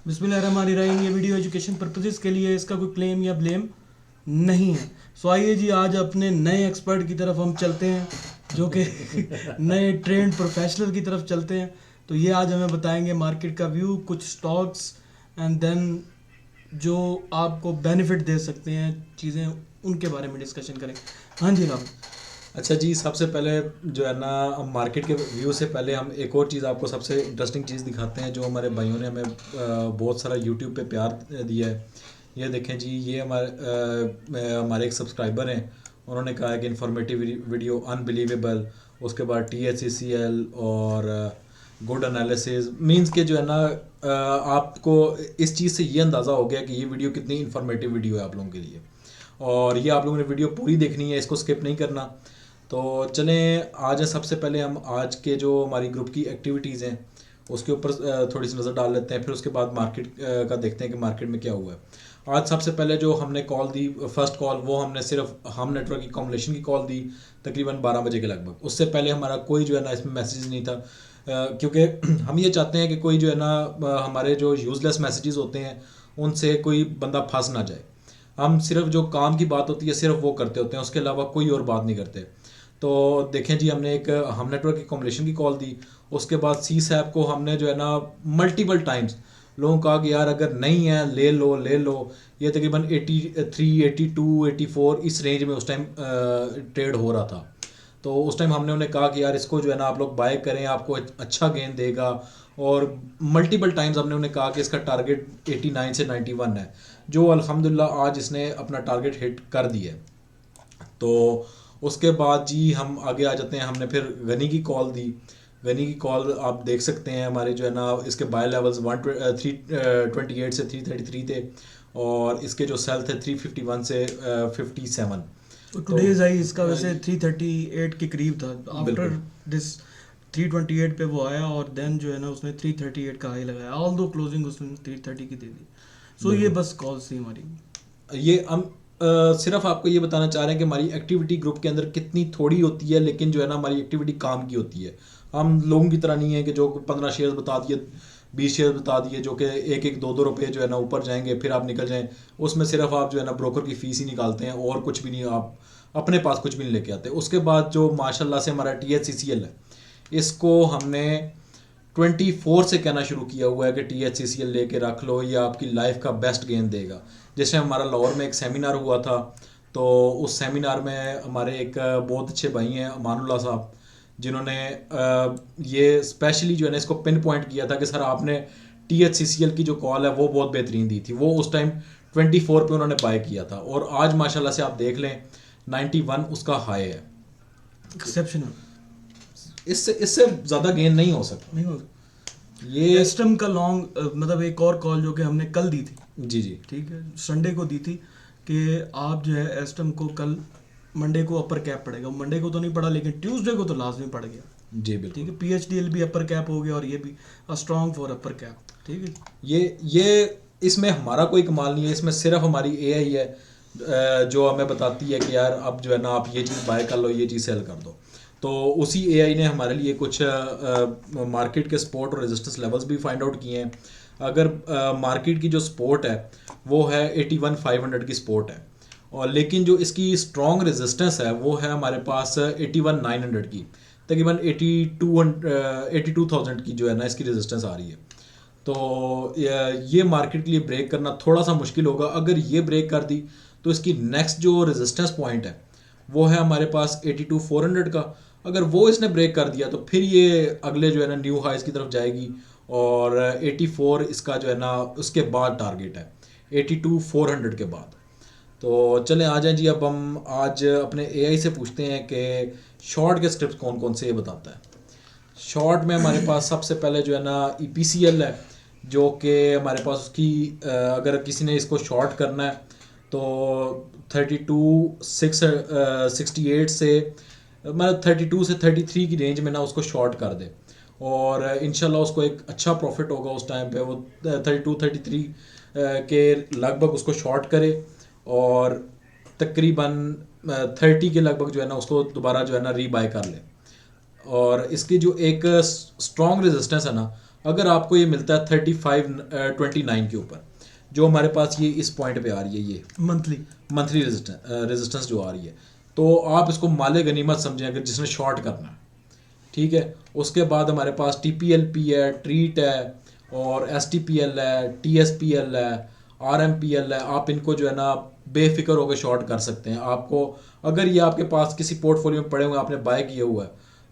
बिस्मिल्लाहिर्रहमानिर्रहीम। ये video education purposes के लिए है, इसका कोई क्लेम या ब्लेम नहीं है। सो आइए जी, आज अपने नए एक्सपर्ट की तरफ हम चलते हैं, जो कि नए ट्रेंड प्रोफेशनल की तरफ चलते हैं। तो ये आज हमें बताएंगे मार्केट का व्यू, कुछ स्टॉक्स एंड देन जो आपको बेनिफिट दे सकते हैं चीज़ें, उनके बारे में डिस्कशन करें। हाँ जी राहुल। अच्छा जी, सबसे पहले जो है ना, हम मार्केट के व्यू से पहले हम एक और चीज़ आपको सबसे इंटरेस्टिंग चीज़ दिखाते हैं जो हमारे भाइयों ने हमें बहुत सारा यूट्यूब पे प्यार दिया है। ये देखें जी, ये हमारे एक सब्सक्राइबर हैं, उन्होंने कहा है कि इन्फॉर्मेटिव वीडियो अनबिलीवेबल, उसके बाद THCCL और गुड एनालिसिस मींस के जो है ना, आपको इस चीज़ से ये अंदाज़ा हो गया कि ये वीडियो कितनी इन्फॉर्मेटिव वीडियो है आप लोगों के लिए, और ये आप लोगों ने वीडियो पूरी देखनी है, इसको स्किप नहीं करना। तो चलें, आज सबसे पहले हम आज के जो हमारी ग्रुप की एक्टिविटीज़ हैं उसके ऊपर थोड़ी सी नज़र डाल लेते हैं, फिर उसके बाद मार्केट का देखते हैं कि मार्केट में क्या हुआ है। आज सबसे पहले जो हमने कॉल दी, फर्स्ट कॉल, वो हमने सिर्फ हम नेटवर्क की कॉम्बिनेशन की कॉल दी तकरीबन 12 बजे के लगभग। उससे पहले हमारा कोई जो है ना इसमें मैसेज नहीं था, क्योंकि हम ये चाहते हैं कि कोई जो है ना, हमारे जो यूज़लेस मैसेजेस होते हैं उनसे कोई बंदा फंस ना जाए। हम सिर्फ जो काम की बात होती है सिर्फ वो करते होते हैं, उसके अलावा कोई और बात नहीं करते। तो देखें जी, हमने एक हम नेटवर्क की कॉम्बिनेशन की कॉल दी। उसके बाद CSAP को हमने जो है ना मल्टीपल टाइम्स लोगों को कहा कि यार अगर नहीं है ले लो ले लो। ये तकरीबन 83, 82, 84 इस रेंज में उस टाइम ट्रेड हो रहा था। तो उस टाइम हमने उन्हें कहा कि यार इसको जो है ना आप लोग बाय करें, आपको अच्छा गेन देगा। और मल्टीपल टाइम्स हमने उन्हें कहा कि इसका टारगेट 89 से 91 है, जो अल्हम्दुलिल्लाह आज इसने अपना टारगेट हिट कर दिया है। तो उसके बाद जी हम आगे आ जाते हैं, हमने फिर गनी की कॉल दी। गनी की कॉल आप देख सकते हैं, हमारे जो है ना इसके बाय लेवल्स 328 से 333 थे, और इसके जो सेल थे 351 से 57। तो तो टुडेज आई इसका वैसे 338 के करीब था। आफ्टर बिल्कुल दिस 328 पे वो आया, और देन जो है ना उसने 338 का हाई लगाया, ऑल दो क्लोजिंग उसने 330 की दे दी। सो ये बिल्कुल बस कॉल्स थी हमारी। ये हम सिर्फ आपको ये बताना चाह रहे हैं कि हमारी एक्टिविटी ग्रुप के अंदर कितनी थोड़ी होती है, लेकिन जो है ना हमारी एक्टिविटी काम की होती है। हम लोगों की तरह नहीं है कि जो 15 शेयर बता दिए, 20 शेयर बता दिए, जो कि एक एक 2 रुपये जो है ना ऊपर जाएंगे, फिर आप निकल जाएं। उसमें सिर्फ आप जो है ना ब्रोकर की फ़ीस ही निकालते हैं, और कुछ भी नहीं, आप अपने पास कुछ भी नहीं लेके आते। उसके बाद जो माशाल्लाह से हमारा THCCL है, इसको हमने 24 से कहना शुरू किया हुआ है कि THCCL लेके रख लो, ये आपकी लाइफ का बेस्ट गेन देगा। जैसे हमारा लाहौर में एक सेमिनार हुआ था, तो उस सेमिनार में हमारे एक बहुत अच्छे भाई हैं अमानुल्लाह साहब, जिन्होंने ये स्पेशली जो है ना इसको पिन पॉइंट किया था कि सर आपने THCCL की जो कॉल है वो बहुत बेहतरीन दी थी। वो उस टाइम 24 पे उन्होंने बाय किया था, और आज माशाल्लाह से आप देख लें 91 उसका हाई है। एक्सेप्शनल इससे इससे ज़्यादा गेन नहीं हो सकता नहीं हो। ये। एस्टम का लॉन्ग मतलब एक और कॉल जो कि हमने कल दी थी, जी जी ठीक है, संडे को दी थी, कि आप जो है एस्टम को कल मंडे को अपर कैप पड़ेगा। मंडे को तो नहीं पड़ा, लेकिन ट्यूसडे को तो लाजमी पड़ गया। जी ठीक बिल्कुल। है, PHDL भी अपर कैप हो गया, और ये भी स्ट्रॉन्ग फॉर अपर कैप। ठीक है, ये इसमें हमारा कोई कमाल नहीं है, इसमें सिर्फ हमारी AI है जो हमें बताती है कि यार अब जो है ना आप ये चीज़ बाय कर लो, ये चीज़ सेल कर दो। तो उसी AI ने हमारे लिए कुछ मार्केट के सपोर्ट और रेजिस्टेंस लेवल्स भी फाइंड आउट किए हैं। अगर मार्केट की जो सपोर्ट है वो है 81,500 की सपोर्ट है, और लेकिन जो इसकी स्ट्रॉन्ग रेजिस्टेंस है वो है हमारे पास 81,900 की, तकरीबन 82,000 की जो है ना इसकी रेजिस्टेंस आ रही है। तो ये मार्केट के लिए ब्रेक करना थोड़ा सा मुश्किल होगा। अगर ये ब्रेक कर दी तो इसकी नेक्स्ट जो रेजिस्टेंस पॉइंट है वो है हमारे पास 82,400 का। अगर वो इसने ब्रेक कर दिया तो फिर ये अगले जो है ना न्यू हाइस की तरफ जाएगी, और 84 इसका जो है ना उसके बाद टारगेट है, 82,400 के बाद। तो चलें आ जाएं जी, अब हम आज अपने AI से पूछते हैं कि शॉर्ट के स्क्रिप्ट कौन कौन से ये बताता है। शॉर्ट में हमारे पास सबसे पहले जो है ना EPCL है, जो कि हमारे पास उसकी अगर किसी ने इसको शॉर्ट करना है तो 32,668 से मतलब 32 से 33 की रेंज में ना उसको शॉर्ट कर दे, और इंशाल्लाह उसको एक अच्छा प्रॉफिट होगा। उस टाइम पे वो 32 33 के लगभग उसको शॉर्ट करे, और तकरीबन 30 के लगभग जो है ना उसको दोबारा जो है ना रीबाय कर ले। और इसकी जो एक स्ट्रॉन्ग रेजिस्टेंस है ना अगर आपको ये मिलता है 3529 के ऊपर, जो हमारे पास ये इस पॉइंट पे आ रही है, ये मंथली रेजिस्टेंस जो आ रही है, तो आप इसको माले गनीमत समझें अगर जिसने शॉर्ट करना है, ठीक है। उसके बाद हमारे पास TPLP है, ट्रीट है, और STPL है, TSPL है, RMPL है। आप इनको जो है ना बेफिक्र होकर शॉर्ट कर सकते हैं। आपको अगर ये आपके पास किसी पोर्टफोलियो में पड़े हुए आपने बाय किया हुआ है,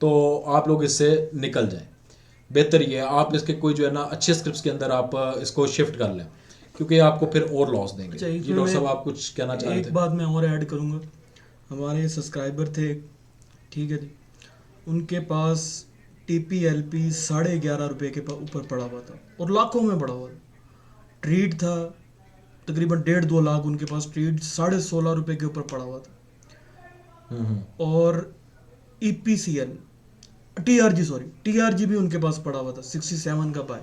तो आप लोग इससे निकल जाएं। बेहतर ये है आप इसके कोई जो है ना अच्छे स्क्रिप्ट्स के अंदर आप इसको शिफ्ट कर लें, क्योंकि आपको फिर और लॉस देंगे। अच्छा, जी डॉक्टर साहब, आप कुछ कहना चाह रहे थे? एक बात मैं और ऐड करूँगा। हमारे सब्सक्राइबर थे, ठीक है जी, उनके पास TPLP 11.5 रुपये के ऊपर पड़ा हुआ था और लाखों में पड़ा हुआ था। ट्रीट था तकरीबन 1.5-2 लाख उनके पास, ट्रीट 16.5 रुपये के ऊपर पड़ा हुआ था। और EPCL TRG भी उनके पास पड़ा हुआ था 67 का बाय।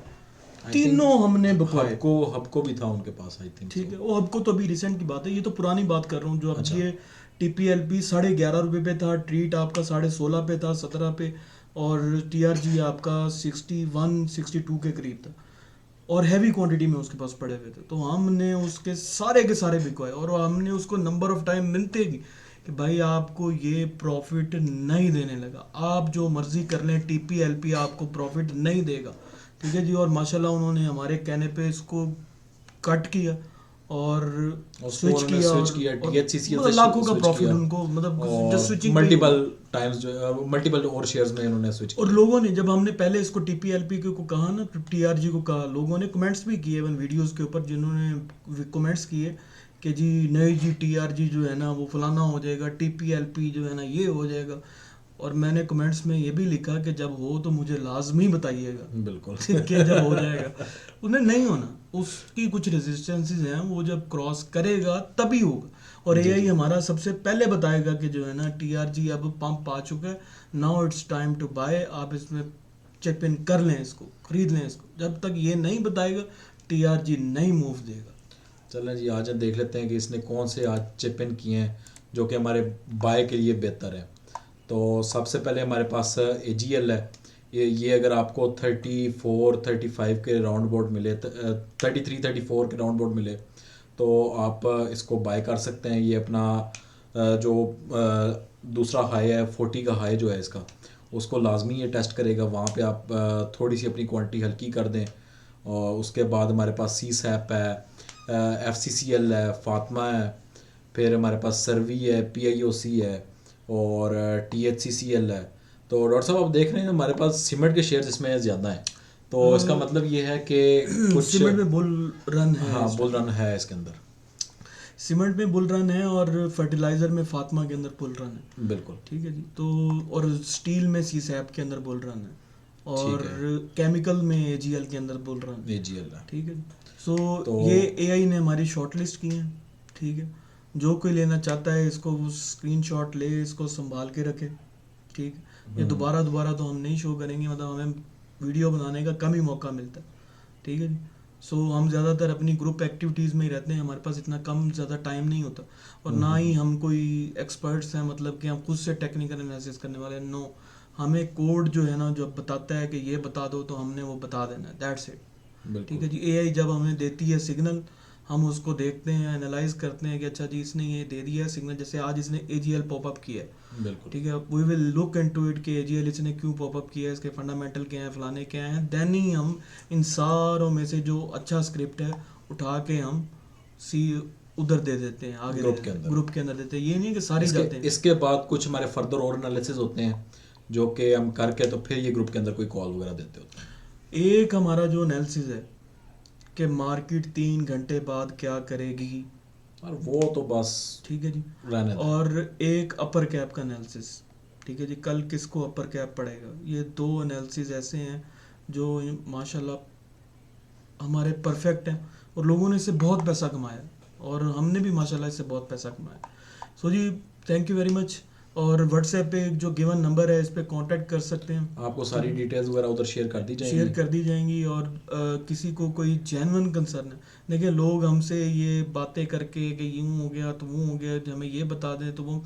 तीनों हमने बकवाए। हबको भी था उनके पास, आई थिंक। ठीक है, वो हबको तो अभी रिसेंट की बात है, ये तो पुरानी बात कर रहा हूँ। जो अब अच्छा। ये TPLP 11.5 रुपये पे था, ट्रीट आपका 16.5 पे था, 17 पे, और TRG आपका 61-62 के करीब था, और हैवी क्वांटिटी में उसके पास पड़े हुए थे। तो हमने उसके सारे बिकवाए, और हमने उसको नंबर ऑफ टाइम मिलते कि भाई आपको ये प्रॉफिट नहीं देने लगा, आप जो मर्जी कर लें, TPLP आपको प्रॉफिट नहीं देगा, ठीक है जी। और माशाल्लाह उन्होंने हमारे कहने पे इसको कट किया और स्विच किया, और THCCL मतलब से लाखों का स्विच प्रॉफिट किया, उनको, मतलब और जस्ट स्विचिंग मल्टीपल टाइम्स जो मल्टीपल और शेयर्स में इन्होंने स्विच और किया। लोगों ने, जब हमने पहले इसको TPLP को कहा ना, TRG को कहा, लोगों ने कमेंट्स भी किए इवन वीडियोस के ऊपर, जिन्होंने कमेंट्स किए कि जी नहीं जी, TRG जो है ना वो फलाना हो जाएगा, TPLP जो है ना ये हो जाएगा। और मैंने कमेंट्स में ये भी लिखा कि जब हो तो मुझे लाजमी बताइएगा, बिल्कुल कि जब हो जाएगा। उन्हें नहीं होना, उसकी कुछ रेजिस्टेंसेस हैं, वो जब क्रॉस करेगा तभी होगा। और AI हमारा सबसे पहले बताएगा कि जो है ना TRG अब पंप आ चुका है, now it's time to buy, आप इसमें चिप इन कर लें, इसको खरीद लें इसको। जब तक ये नहीं बताएगा TRG नहीं मूव देगा। चलें जी, आज हम देख लेते हैं कि इसने कौन से आज चिप इन किए हैं जो कि हमारे बाय के लिए बेहतर है। तो सबसे पहले हमारे पास AGL है। ये अगर आपको 34-35 के राउंड बोर्ड मिले, 33-34 के राउंड बोर्ड मिले, तो आप इसको बाय कर सकते हैं। ये अपना जो दूसरा हाई है, 40 का हाई जो है इसका, उसको लाजमी ये टेस्ट करेगा। वहाँ पे आप थोड़ी सी अपनी क्वांटिटी हल्की कर दें। और उसके बाद हमारे पास CSAP है, FCCL है, फातिमा है, फिर हमारे पास सर्वी है, PIOC है, और THCCL है। तो डॉक्टर साहब, आप देख रहे हैं हमारे पास सीमेंट के शेयर्स इसमें ज़्यादा हैं, तो इसका मतलब ये है कि कुछ सीमेंट में बुल रन है। हाँ, बुल रन है इसके अंदर। सीमेंट में बुल रन है, और फर्टिलाइजर में फातिमा के अंदर बुल रन है। बिल्कुल ठीक है जी। तो और स्टील में CSAP के अंदर बुल रन है, और है। केमिकल में AGL के अंदर बुल रन है। AGL है। ठीक है। सो तो ये AI ने हमारी शॉर्ट लिस्ट की है। ठीक है, जो कोई लेना चाहता है इसको स्क्रीनशॉट ले, इसको संभाल के रखे। ठीक है, ये दोबारा तो हम नहीं शो करेंगे, मतलब हमें वीडियो बनाने का कम ही मौका मिलता है। ठीक है जी। सो हम ज़्यादातर अपनी ग्रुप एक्टिविटीज़ में ही रहते हैं, हमारे पास इतना ज़्यादा टाइम नहीं होता, और ना ही हम कोई एक्सपर्ट्स हैं, मतलब कि हम खुद से टेक्निकल एनालिसिस करने वाले हैं। नो, हमें कोड जो है ना जो बताता है कि ये बता दो, तो हमने वो बता देना है, दैट्स इट। ठीक है जी। AI जब हमें देती है सिग्नल, हम उसको देखते हैं, एनालाइज करते हैं कि अच्छा जी इसने ये दे दिया है सिग्नल, जैसे आज इसने AGL पॉपअप किया है। बिल्कुल ठीक है, we will look into it कि AGL इसने क्यों पॉपअप किया है, इसके फंडामेंटल क्या हैं, फलाने क्या हैं। देन ही हम इन सारों में से जो अच्छा स्क्रिप्ट है उठा के हम उधर दे देते हैं, आगे ग्रुप के अंदर देते हैं। ये नहीं कि सारे जाते हैं। इसके बाद कुछ हमारे फर्दर और एनालिसिस होते हैं जो कि हम करके तो फिर ये ग्रुप के अंदर कोई कॉल वगैरह देते होते हैं। एक हमारा जो एनालिसिस है कि मार्केट 3 घंटे बाद क्या करेगी, और वो तो बस ठीक है जी, रहने दें। और एक अपर कैप का एनालिसिस। ठीक है जी, कल किसको अपर कैप पड़ेगा। ये 2 एनालिसिस ऐसे हैं जो माशाल्लाह हमारे परफेक्ट हैं, और लोगों ने इससे बहुत पैसा कमाया, और हमने भी माशाल्लाह इससे बहुत पैसा कमाया। सो जी, थैंक यू वेरी मच। और व्हाट्सएप पे जो गिवन नंबर है, इस पे कांटेक्ट कर सकते हैं, आपको सारी डिटेल्स वगैरह उधर शेयर कर दी जाएंगी। और किसी को कोई जेन्युइन कंसर्न है, देखिए लोग हमसे ये बातें करके कि यूँ हो गया तो वो हो गया, हमें ये बता दें, तो वो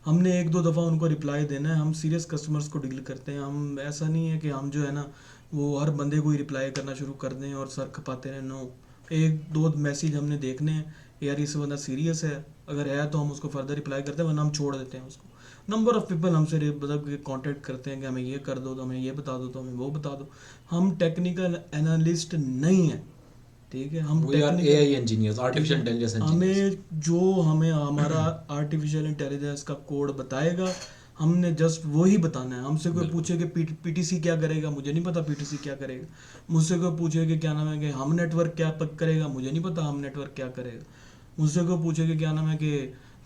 हमने 1-2 दफ़ा उनको रिप्लाई देना है। हम सीरियस कस्टमर्स को डील करते हैं, हम ऐसा नहीं है कि हम जो है ना वो हर बंदे को ही रिप्लाई करना शुरू कर दें और सर खपाते रहें। नो, एक दो मैसेज हमने देखने हैं, यार इस बंदा सीरियस है, अगर है तो हम उसको फर्दर रिप्लाई करते हैं, वरना हम छोड़ देते हैं उसको। नंबर ऑफ़ पीपल हमसे मतलब कांटेक्ट करते हैं कि हमें ये कर दो, तो हमें ये बता दो, तो हमें वो बता दो। हम टेक्निकल एनालिस्ट नहीं हैं, ठीक है, हम we are AI engineers, artificial intelligence engineers. हमें जो हमें हमारा आर्टिफिशियल इंटेलिजेंस का कोड बताएगा, हमने जस्ट वो ही बताना है। हमसे कोई पूछे कि पीटीसी क्या करेगा, मुझे नहीं पता पीटीसी क्या करेगा। मुझसे कोई पूछे कि क्या नाम है कि हम नेटवर्क क्या करेगा, मुझे नहीं पता हम नेटवर्क क्या करेगा। मुझसे कोई पूछे कि क्या नाम है कि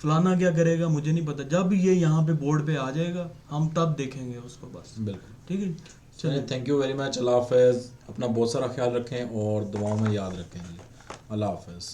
फलाना क्या करेगा, मुझे नहीं पता। जब ये यहाँ पे बोर्ड पे आ जाएगा हम तब देखेंगे उसको, बस। बिल्कुल, ठीक है, चलिए, थैंक यू वेरी मच। अल्लाह हाफिज़, अपना बहुत सारा ख्याल रखें और दुआओं में याद रखें जी। अल्लाह हाफिज़।